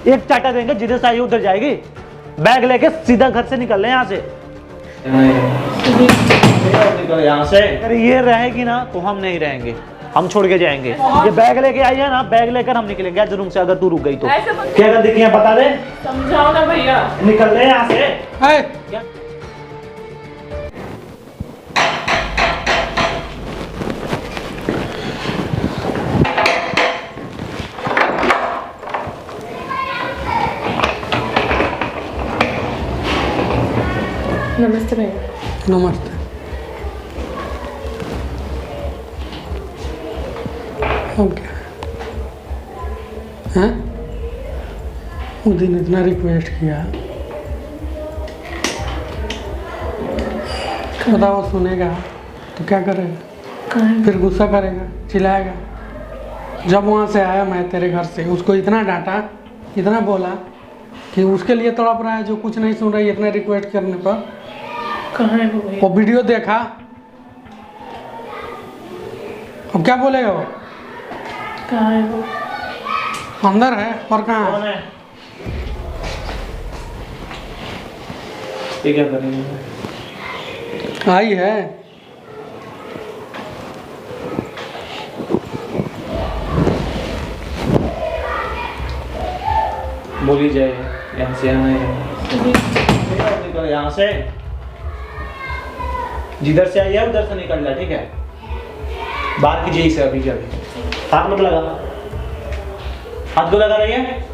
एक चाटा देंगे, जिधर से आई उधर जाएगी। बैग लेके सीधा घर से निकल रहे यहाँ से। यहाँ से अगर ये रहेगी ना तो हम नहीं रहेंगे, हम छोड़ के जाएंगे। ये बैग लेके आई है ना, बैग लेकर हम निकलेंगे आज रूम से, अगर तू रुक गई तो। क्या गलती की है बता दे, समझाओ ना भैया। निकल रहे यहाँ से। नमस्ते भैया। नमस्ते। ओके हैं, उस दिन इतना रिक्वेस्ट किया, बताओ सुनेगा तो क्या करेगा? फिर गुस्सा करेगा, चिल्लाएगा। जब वहाँ से आया मैं तेरे घर से, उसको इतना डांटा, इतना बोला कि उसके लिए तड़प रहा है जो कुछ नहीं सुन रही इतने रिक्वेस्ट करने पर। कहाँ है वो वीडियो देखा, अब क्या बोलेगा वो? कहाँ है वो? अंदर है और कहाँ है? ये क्या करेंगे? आई है। बोली जाए यहाँ से, निकल यहाँ से, जिधर से आई है उधर से निकल जा, ठीक है? बात कीजिए इसे अभी के अभी। हाथ मत लगा, हाथ को लगा रही है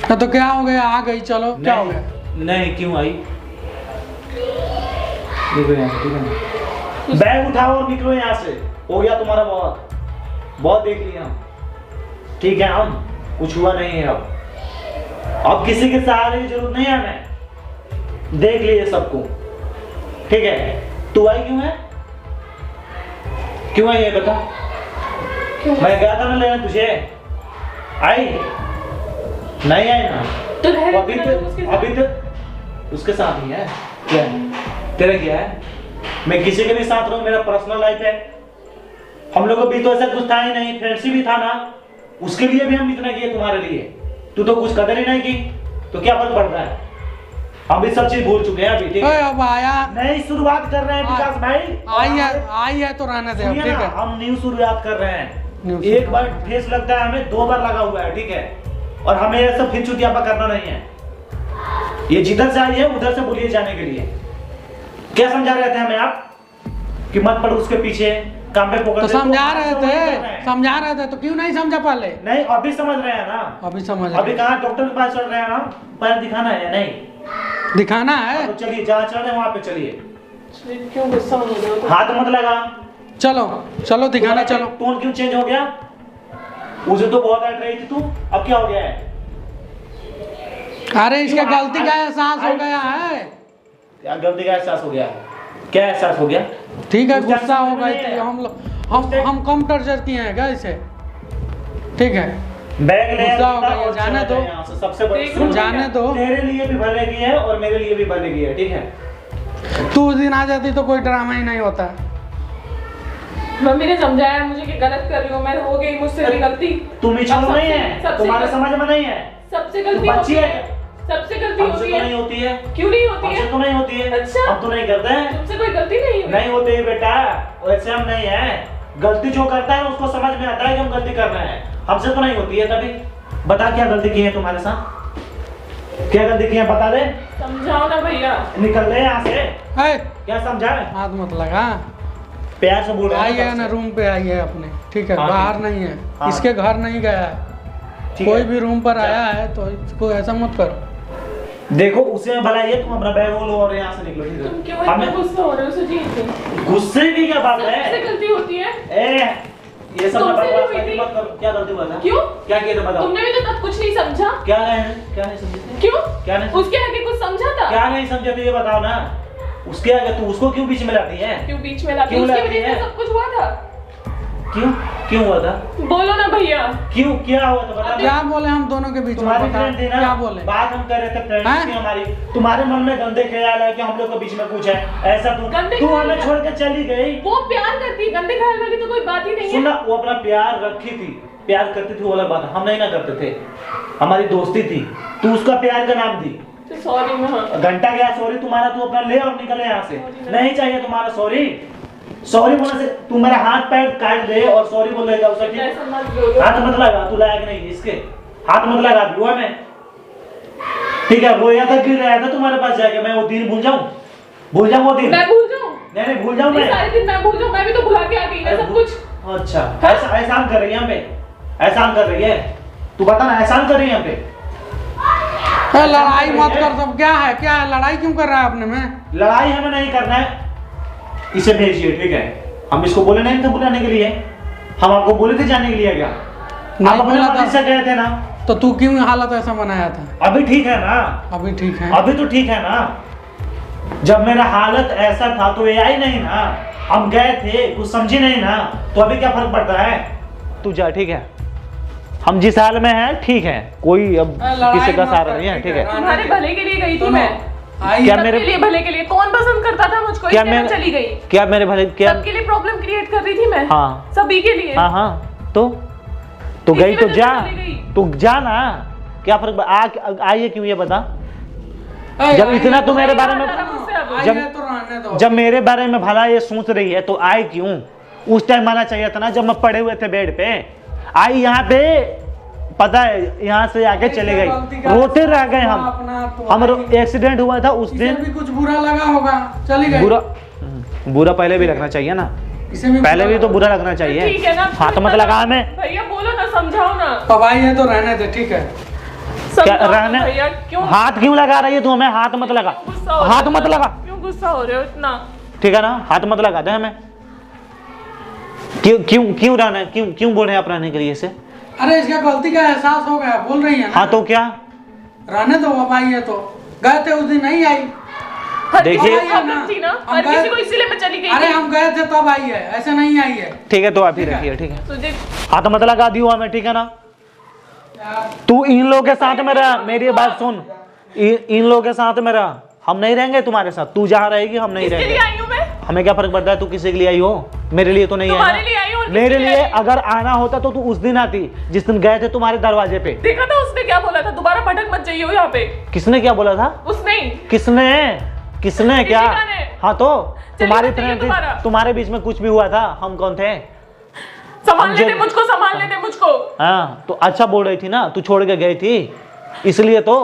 तो क्या हो गया? आ गई, चलो क्या हो गया? नहीं, क्यों आई? निकलो यहाँ से, ठीक है ना? बैग उठाओ और निकलो यहाँ से। हो गया तुम्हारा बहुत, बहुत देख लिया, ठीक है? हम कुछ हुआ नहीं है अब किसी के सहारे की जरूरत नहीं है हमें, देख लिए सबको, ठीक है? तू आई क्यों है? क्यों आई है बता? मैं गया था ना लेने तुझे, आई नहीं आई ना? तो अभी तो उसके साथ ही है। क्या है तेरा? क्या है? मैं किसी के भी साथ रहूं, मेरा पर्सनल लाइफ है। हम लोगों को भी तो ऐसा कुछ था ही नहीं, फ्रेंडशिप ही था ना, उसके लिए भी हम इतना किए तुम्हारे लिए। तू तो कुछ कदर ही नहीं की, तो क्या फर्क पड़ रहा है? हम भी सब चीज भूल चुके हैं अभी, ठीक है? अब आया, नई शुरुआत कर रहे हैं विकास भाई। आई है तो रहने दे, ठीक है? हम न्यू शुरुआत कर रहे हैं। एक बार ठेस लगता है हमें, 2 बार लगा हुआ है, ठीक है? और हमें ये सब फिर चुतियापा करना नहीं है। ये जिधर से आई है उधर से बोलिए जाने के लिए। क्या समझा रहे थे हमें आप कि मत पड़ो उसके पीछे, काम पे फोकस? तो समझा रहे थे तो क्यों नहीं समझा पहले? नहीं, अभी समझ रहे हैं ना? अभी समझ, अभी कहाँ डॉक्टर के पास चल रहे हैं ना? पैर दिखाना है या नहीं? दिखाना है तो चलिए, जहाँ चल रहे हैं वहाँ पे चलिए। क्यों गुस्सा हो रहे हो? हाथ मत लगा। चलो चलो दिखाना, चलो। टोन क्यों चेंज हो गया? उसे तो बहुत हट रही थी तू, अब क्या हो गया है? अरे इसके गलती का एहसास हो गया है। क्या गलती का एहसास हो गया? क्या एहसास हो गया? ठीक है, गुस्सा हो गई थी हम लोग, हम कम टर्चर किए हैं क्या इसे? ठीक है, बैग ले गुस्सा हो गया, जाने दो। सबसे बड़ी जाने दो। तेरे लिए भी भले की है और मेरे लिए भी भले की है, ठीक है? तू उस दिन आ जाती तो कोई ड्रामा ही नहीं होता। मम्मी ने समझाया मुझे कि गलत कर रही हूँ मैं, हो गई मुझसे भी गलती। तुम ही छोड़ नहीं है, तुम्हारे समझ में नहीं है। सबसे गलती बच्ची है, सबसे गलती होती है। नहीं होती है। क्यों नहीं होती है? तो नहीं होती है। अच्छा, हम तो नहीं करते हैं। तुमसे कोई गलती नहीं हुई? नहीं होती है बेटा, वैसे हम नहीं है। गलती जो करता है उसको समझ में आता है कि हम गलती कर रहे हैं, हमसे तो नहीं होती है कभी। बता क्या गलती की है तुम्हारे साथ? क्या गलती की है बता दे। समझाओ ना भैया। निकल रहे यहाँ से। क्या समझाए? हाथ मत लगा, प्यार से बोल रहा आई है ना, रूम पे आई है अपने, ठीक है? बाहर नहीं है, इसके घर नहीं गया है। कोई भी रूम पर आया है तो इसको ऐसा मत करो। देखो उसे भला ये, तुम अपना बैग लो और यहाँ से निकलो, ठीक है? तुम क्यों इतना गुस्सा हो रहे हो सुजीत? गुस्से की क्या बात है? सबसे गलती होती है। ये सब मत करो। क्या गलती हुआ था? क्यों? क्या किया था बताओ? तुमने भी तो तब कुछ नहीं समझा। क्या नहीं समझे? क्यों? क्या नहीं? उसके आगे कुछ समझा था? क्या नहीं समझे तो ये बताओ ना। उसके आगे तू उसको क्यों बीच में लाती है? क्यों बीच में लाती है? उसकी वजह से सब कुछ हुआ था। क्यों हुआ था? बोलो ना भैया। क्यों क्या हुआ था बता। क्या बोले हम दोनों के बीच में? क्या बोले? बात हम कर रहे थे फ्रेंड्स की हमारी। तुम्हारे मन में गंदे ख्याल है कि हम लोग के बीच में कुछ है ऐसा। तू हमें छोड़ के चली गई। वो प्यार करती है, गंदे ख्याल वाली तो कोई बात ही नहीं है। सुना, वो अपना प्यार रखी थी, प्यार करती थी वो अलग बात है, हम नहीं ना करते थे, हमारी दोस्ती थी, तू उसका प्यार का नाम दी। सॉरी मैं घंटा गया सॉरी तुम्हारा, तू अपना ले और निकले यहाँ से, नहीं चाहिए तुम्हारा सॉरी। सॉरी बोलने से तू मेरा हाथ पैर काट दे और सॉरी बोल देगा उसका, हाथ मत लगा, तू लायक नहीं इसके, हाथ मत लगा भी हुआ मैं, ठीक है। रोया था गिर रहा था तुम्हारे पास जाके, मैं वो दिन भूल जाऊं वो दिन, मैं भूल जाऊं? नहीं भूल जाऊं मैं, सारे दिन मैं भूल जाऊं? मैं भी तो भुला के आ गई ना सब कुछ। अच्छा ऐसा एहसान कर रही है हम पे, एहसान कर रही है, तू बता ना एहसान कर रही है हम पे। लड़ाई मत कर, सब क्या है लड़ाई क्यों कर रहा है अपने में? लड़ाई हमें नहीं करना है, इसे भेजिए, ठीक है। हम इसको बोले नहीं थे बुलाने के लिए, हम आपको बोले थे जाने के लिए क्या? नहीं आप बोला था। से गए थे ना, तो तू क्यों हालत ऐसा बनाया था? अभी ठीक है ना? अभी ठीक है, अभी तो ठीक है ना। जब मेरा हालत ऐसा था तो ये आई नहीं ना, हम गए थे कुछ समझी नहीं ना, तो अभी क्या फर्क पड़ता है? तू जा, ठीक है, हम जिस हाल में हैं ठीक है, कोई अब किसी का सहारा नहीं है, ठीक है। तुम्हारे भले के लिए गई थी मैं, क्या मेरे लिए भले के लिए? कौन पसंद करता था मुझको, क्या इसलिए मैं चली गई? क्या मेरे भले, क्या सबके लिए प्रॉब्लम क्रिएट कर रही थी मैं? हाँ सभी के लिए। हाँ तो गई तो जा, तू जा ना, क्या फर्क आइए क्यों ये बता। जब इतना तो मेरे बारे में, जब मेरे बारे में भला ये सोच रही है तो आए क्यों? उस टाइम आना चाहिए था ना जब मैं पड़े हुए थे बेड पे, आई यहाँ पे, पता है यहाँ से आके चले गई, रोते रह गए हम एक्सीडेंट हुआ था उस दिन, भी कुछ बुरा लगा होगा, चली गई। बुरा पहले भी लगना चाहिए ना, पहले भी तो बुरा लगना चाहिए। ठीक है ना, हाथ मत लगा हमें भैया, बोलो ना, समझाओ ना। तो भाई है तो रहने दे, ठीक है। क्या रहने, भैया क्यों हाथ क्यों लगा रही है तू हमें? हाथ मत लगा, हाथ मत लगा, क्यों गुस्सा हो रहे हो इतना? ठीक है ना, हाथ मत लगा दे हमें। क्यों रहना, क्यों बोल रहे हैं आप रहने के लिए से? अरे इसका गलती का एहसास हो गया, बोल रही है ना। हाँ तो क्या, रहने दो, अब आई है तो, गए थे उस दिन नहीं आई। देखिए थी ना, हर किसी को इसीलिए मैं चली गई। अरे हम गए थे तब आई है, ऐसे नहीं आई है। ठीक है तो आप ही रखिए, ठीक है, तुझे हाथ मत लगा दियो हमें, ठीक है ना। तू इन लोगों के साथ में रह, मेरी बात सुन, इन लोगों के साथ में रह, हम नहीं रहेंगे तुम्हारे साथ, तू जहाँ रहेगी हम नहीं रहेंगे। आई हूँ मैं, हमें क्या फर्क पड़ता है तू किसी के लिए आई हो, मेरे लिए तो नहीं है तुम्हारे लिए आई हूँ। मेरे लिए अगर आना होता तो तू उस दिन आती जिस दिन गए थे तुम्हारे दरवाजे पे। देखा था उसने क्या बोला था, दोबारा भटक मत जाइए यहाँ पे। किसने क्या बोला था? उसने। किसने क्या? हाँ तो तुम्हारी तरह तुम्हारे बीच में कुछ भी हुआ था, हम कौन थे? संभाल लेते मुझको, संभाल लेते मुझको। हाँ तो अच्छा बोल रही थी ना, तू छोड़ के गई थी इसलिए तो।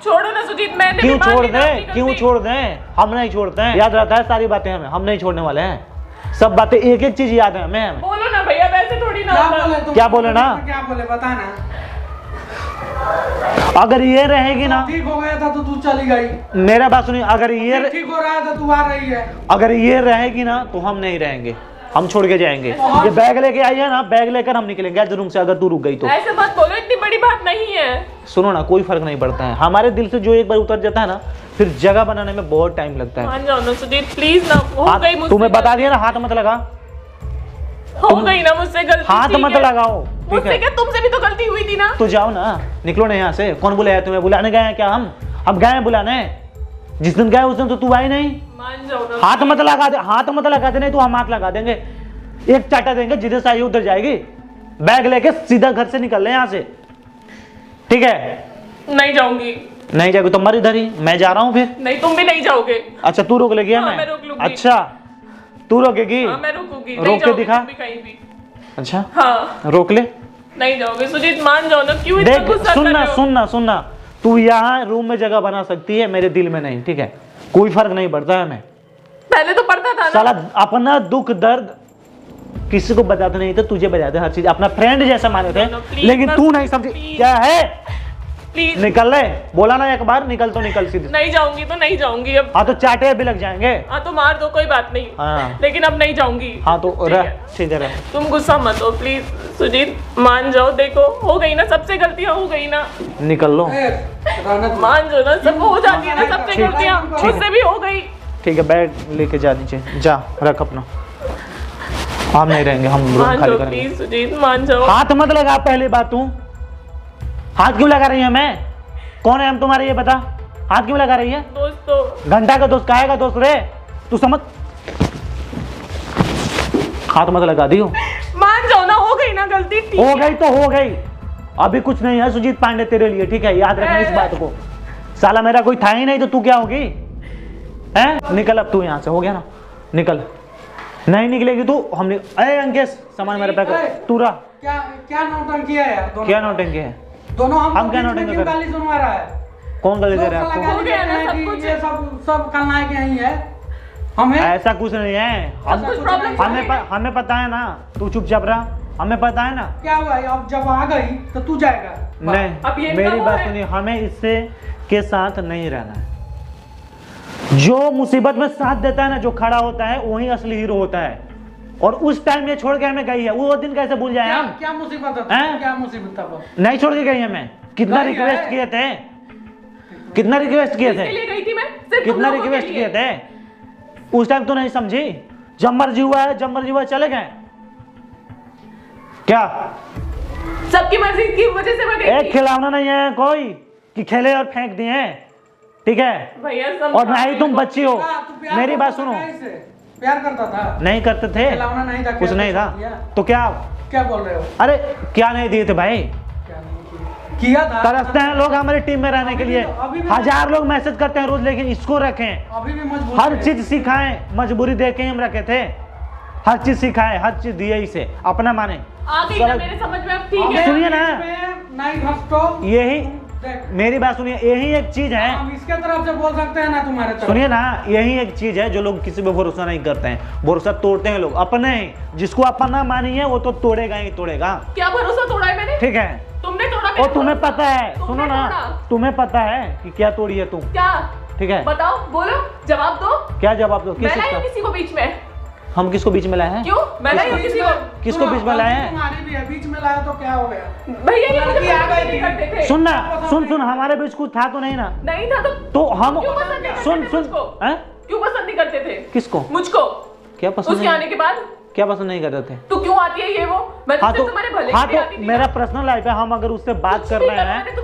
छोड़ो ना सुजीत, मैंने क्यों छोड़ दें, क्यों छोड़ दें? हम नहीं छोड़ते हैं, याद रहता है सारी बातें हमें, हम नहीं छोड़ने वाले हैं, सब बातें एक एक चीज याद है हमें। बोलो ना भैया, वैसे थोड़ी ना होता। क्या बोले ना, क्या बोले बता ना। अगर ये रहेगी ना, ठीक हो गया था तो तू चली गई। मेरा बात सुनिए, अगर ये ठीक हो रहा था तू आ रही है। अगर ये रहेगी ना तो हम नहीं रहेंगे, हम छोड़ के जाएंगे। ये बैग लेके आई है ना, बैग लेकर हम निकलेंगे रूम से, अगर तू रुक गई तो। ऐसे मत बोलो, इतनी बड़ी बात नहीं है। सुनो ना, कोई फर्क नहीं पड़ता है, हमारे दिल से जो एक बार उतर जाता है ना, फिर जगह बनाने में बहुत टाइम लगता है। मान जाओ ना सुजीत, प्लीज ना, हो गई मुझसे। तुम्हें बता दिया ना, हाथ मत लगा, हो गई ना मुझसे गलती। हाथ मत लगाओ, ठीक मुझसे है? क्या, तुमसे भी तो गलती हुई थी ना। तो जाओ ना, निकलो ना यहाँ से। कौन बुलाया तुम्हें? बुलाने गए हैं क्या हम गए हैं बुलाने? जिस दिन गए उस दिन तो तू आई नहीं। मान जाओ ना, हाथ मत लगा दे, हाथ मत लगा दे, नहीं तो हम हाथ लगा देंगे, एक चाटा देंगे, जिधर से आई उधर जाएगी। बैग लेके सीधा घर से निकल ले यहाँ से, ठीक है? नहीं जाऊंगी। नहीं जाएगी तो मर इधर ही, मैं जा रहा हूँ फिर। नहीं, तुम भी नहीं जाओगे। अच्छा तू रोक लेगी? हाँ, मैं रोक लूंगी। अच्छा तू रोकेगी? हाँ, मैं रुकूंगी। रोक के दिखा। कहीं भी। अच्छा हाँ, रोक ले। नहीं जाओगे सुजीत, मान जाओ ना, क्यों इतना देख गुस्सा कर रहे हो? सुनना, तू यहाँ रूम में जगह बना सकती है, मेरे दिल में नहीं, ठीक है? कोई फर्क नहीं पड़ता है हमें। पहले तो पड़ता था ना। साला अपना दुख दर्द किसी को बताते नहीं थे, तुझे बताते हर चीज, अपना फ्रेंड जैसा माने थे, लेकिन तू नहीं समझी। क्या है? प्लीज निकल ले, बोला ना एक बार, निकल तो निकल सीधे। नहीं जाऊंगी तो नहीं जाऊंगी अब। हाँ तो चाटे भी लग जाएंगे। हाँ तो मार दो, कोई बात नहीं। हाँ लेकिन अब नहीं जाऊंगी। हाँ तो रह, ठीक है रह। तुम गुस्सा मत हो प्लीज सुजीत, मान जाओ। देखो हो गई ना, सबसे गलतियां हो गई ना। निकल लो, मान जाओ ना, सब हो जाती है ना सबसे गलतियां, मुझसे भी हो गई। ठीक है, बैग लेके जा नीचे, जा रख अपना। हम नहीं रहेंगे, हम रूम मान खाली जाओ करेंगे। प्लीज सुजीत, मान जाओ। हाथ मत लगा, पहली बात तू हाथ क्यों लगा रही है? मैं कौन है हम तुम्हारे, ये बता, हाथ क्यों लगा रही है? दोस्तों, घंटा का दोस्त, काहे का दोस्त रे? तू समझ, हाथ मत लगा दियो। मान जाओ ना, हो गई ना गलती। गलती ठीक हो गई तो हो गई, अभी कुछ नहीं है सुजीत पांडे तेरे लिए, ठीक है, याद रखना इस बात को। साला मेरा कोई था ही नहीं तो तू क्या होगी? हैं? निकल अब तू यहाँ से, हो गया ना, निकल। नहीं निकलेगी तू, हम अरे अंकेश सामान मेरे पैक तू रहा। क्या क्या नौटंकी है यार दोनों? क्या नौटंकी है? दोनों हम क्या नौटंकी कर? गाली सुनवा रहा है। कौन गाली दे रहा है लोग साला आपको? गाली दे रहे हैं कि ये सब खलनायक यही है। हमें ऐसा कुछ नहीं है, हमें पता है ना, तू चुपचाप रहा, हमें पता है ना। क्या हुआ अब जब आ गई तो तू जाएगा? नहीं, मेरी बात सुनिए, हमें इससे के साथ नहीं रहना है। जो मुसीबत में साथ देता है ना, जो खड़ा होता है, वही असली हीरो होता है। और उस टाइम ये छोड़ के हमें गई है, वो दिन कैसे भूल जाए हम? क्या मुसीबत है? क्या मुसीबत था? नहीं छोड़ के गई हमें, कितना रिक्वेस्ट किए थे, कितना रिक्वेस्ट किए थे, कितना रिक्वेस्ट किए थे, उस टाइम तो नहीं समझी। जब मर्जी हुआ है, जब मर्जी हुआ चले गए। क्या सबकी मर्जी की वजह से मैं गई एक खिलौना नहीं है कोई कि खेले और फेंक दिए, ठीक है भैया। और ना ही तुम बच्ची हो, मेरी बात सुनो। प्यार करता था? नहीं करते थे, खिलौना नहीं था, कुछ नहीं था तो क्या क्या बोल रहे हो? अरे क्या नहीं दिए थे भाई? किया था। तरसते हैं लोग हमारी टीम में रहने के लिए, हजार लोग मैसेज करते हैं रोज, लेकिन इसको रखें, अभी भी मजबूरी, हर चीज सिखाएं, मजबूरी देख के हम रखे थे, हर चीज सिखाएं, हर चीज दिए इसे, अपना माने। आ गई ना मेरे समझ में अब, ठीक है। सुनिए ना, नहीं घसटो, यही मेरी बात सुनिए, यही एक चीज है, हम इसके तरफ से बोल सकते हैं ना तुम्हारे तरफ। सुनिए ना, यही एक चीज है जो लोग किसी पे भरोसा नहीं करते हैं, भरोसा तोड़ते हैं लोग अपने ही, जिसको अपना मानिए वो तो तोड़ेगा ही तोड़ेगा। क्या भरोसा तोड़ा है मैंने? ठीक है, तुमने तोड़ा, और तुम्हें पता है, सुनो ना, तुम्हें पता है कि क्या तोड़ी है तुम? क्या? ठीक है, बताओ, बोलो, जवाब दो। क्या जवाब दो? मैं लाई किसी को बीच में? हम किसको बीच में लाए हैं? क्यों मैं लाई किसी को? किसको बीच में लाए हैं? तुम्हारी भी है, बीच में लाया तो क्या हो गया? भैया ये मुझे पसंद नहीं करते थे। सुन ना, सुन हमारे बीच कुछ था तो नहीं ना? नहीं था तो हम क्यों पसंद नहीं करते सुन थे मुझको? क्यों पसंद नहीं करते थे? किसको? मुझको। क्या पसंद? उसके आने के बाद क्या पसंद नहीं करते थे? तू क्यों आती है ये वो? मैं तो सिर्फ तुम्हारे भले के लिए आती थी। मेरा पर्सनल लाइफ है, हम अगर उससे बात कर रहे हैं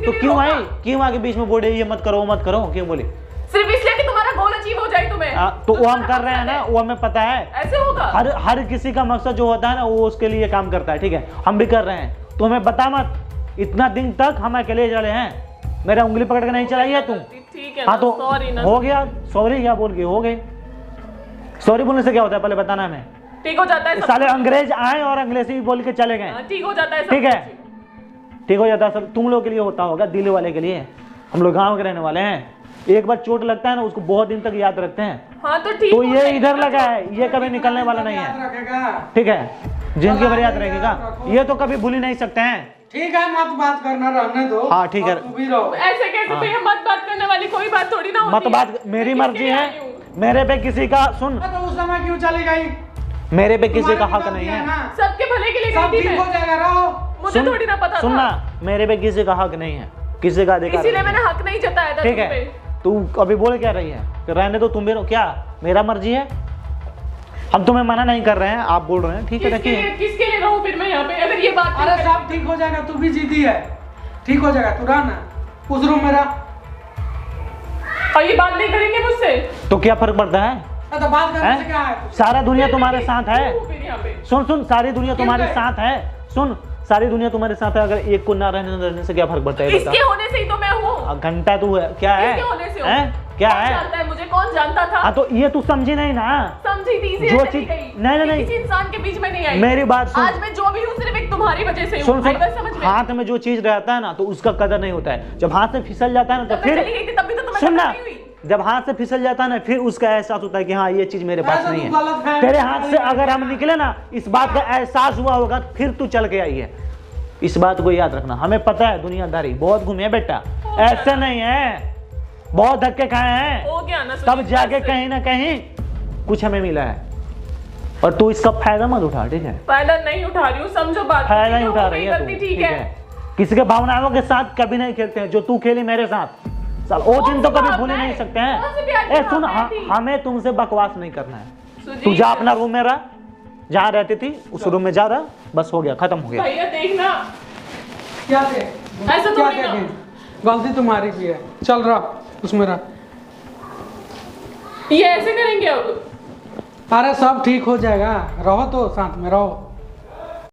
तो क्यों आई? क्यों आगे बीच में बोले ये मत करो मत करो, क्यों बोली? सिर्फ इसलिए कि तुम्हारा गोल अचीव हो जाए तुम्हें। तो वो हम कर रहे हैं ना, वो हमें पता है। ऐसे होगा? हर किसी का मकसद जो होता है ना, वो उसके लिए काम करता है, ठीक है, हम भी कर रहे हैं, तो हमें बता मत, इतना दिन तक हम अकेले चले हैं, मेरा उंगली पकड़ के नहीं चलाई है तुम। ठीक है, हाँ तो सॉरी ना, हो गया, सॉरी क्या बोल के हो गए? सॉरी बोलने से क्या होता है पहले बताना हमें। ठीक हो जाता है, साले अंग्रेज आए और अंग्रेजी बोल के चले गए, ठीक हो जाता है, ठीक है, ठीक हो जाता है सब। तुम लोग के लिए होता होगा, दिल वाले के लिए, हम लोग गाँव के रहने वाले हैं, एक बार चोट लगता है ना उसको बहुत दिन तक याद रखते हैं। हाँ तो ठीक, तो ये इधर लगा है, ये कभी निकलने वाला नहीं है, ठीक है, जिनके बारे याद रहेगा, ये तो कभी भूल ही नहीं सकते हैं। ठीक है, मत बात करना, रहने दो। हाँ ठीक है, तू भी रहो। ऐसे कैसे भैया? मत बात करने वाली कोई बात थोड़ी ना होती मत बात, मेरी मर्जी है, मेरे पे किसी का सुन, तो उस समय क्यों चली गई? मेरे पे किसी का हक नहीं है, सबके भले के लिए सब गई थी ठीक मैं। हो जाएगा, रहो। मुझे थोड़ी ना पता था। सुनना, मेरे पे किसी का हक नहीं है, किसी का अधिकार इसीलिए नहीं मैंने हक नहीं जताया था ठीक तुम है। पे। तू अभी बोल क्या रही है कि रहने दो, तुम भी रहो, क्या मेरा मर्जी है, हम तुम्हें मना नहीं कर रहे हैं, आप बोल रहे हैं, ठीक है रखिए। किसके लिए रहूं फिर मैं यहाँ पे अगर ये बात? अरे सब ठीक हो जाएगा, तू भी जीती है, ठीक हो जाएगा, तू रह ना उस रूम में रह। और ये बात नहीं करेंगे मुझसे तो क्या फर्क पड़ता है? तो बात करने से क्या है? सारा दुनिया तुम्हारे साथ है, फिर यहाँ पे सुन सारी दुनिया तुम्हारे साथ है, सुन सारी दुनिया तुम्हारे साथ है, अगर एक को ना रहने से क्या फर्क पड़ता है? इसके होने से ही तो मैं हूँ। घंटा तू है क्या है? इसके होने से हूँ। है क्या कौन है? जानता है मुझे? कौन जानता था? हाँ तो ये तू समझी नहीं ना, समझी थी, इसीलिए जो चली चीज गई। नहीं किसी इंसान के बीच में नहीं आई। मेरी बात सुन, आज मैं जो भी हूँ सिर्फ एक तुम्हारी वजह से हूँ। सुन आई बात समझ में? हाथ में जो चीज रहता है ना तो उसका कदर नहीं होता है, जब हाथ से फिसल जाता है ना तो जब मैं फिर चली गई थी तब भी तो तुम्हें सुनना, कदर नहीं हुई। जब हाथ से फिसल जाता है ना फिर उसका एहसास होता है कि हाँ ये चीज मेरे पास ऐसा नहीं तू गलत है। फहमी तेरे हाथ से अगर हम निकले ना, इस बात का एहसास हुआ होगा, फिर तू चल के आई है, इस बात को याद रखना। हमें पता है दुनियादारी बहुत घूमे बेटा, ऐसे नहीं है, बहुत धक्के खाए हैं, हो गया ना, तब जाके कहीं ना कहीं कुछ हमें मिला है, और तू इसका फायदा मत उठा, ठीक है? फायदा नहीं उठा रही हूँ, समझो बात। फायदा नहीं उठा रही है तू, ठीक है। किसी के भावनाओं के साथ कभी नहीं खेलते हैं, जो तू खेली मेरे साथ, साल वो दिन तो कभी भूल ही नहीं सकते हैं। ए सुन, हमें तुमसे बकवास नहीं करना है, तू जा अपना रूम में रह, जहाँ रहती थी उस रूम में जा रहा, बस हो गया, खत्म हो गया। भैया देखना, क्या थे? ऐसा तो नहीं ना। गलती तुम्हारी भी है, चल रहा उसमें रह। ये ऐसे करेंगे अब? अरे सब ठीक हो जाएगा, रहो तो साथ में रहो।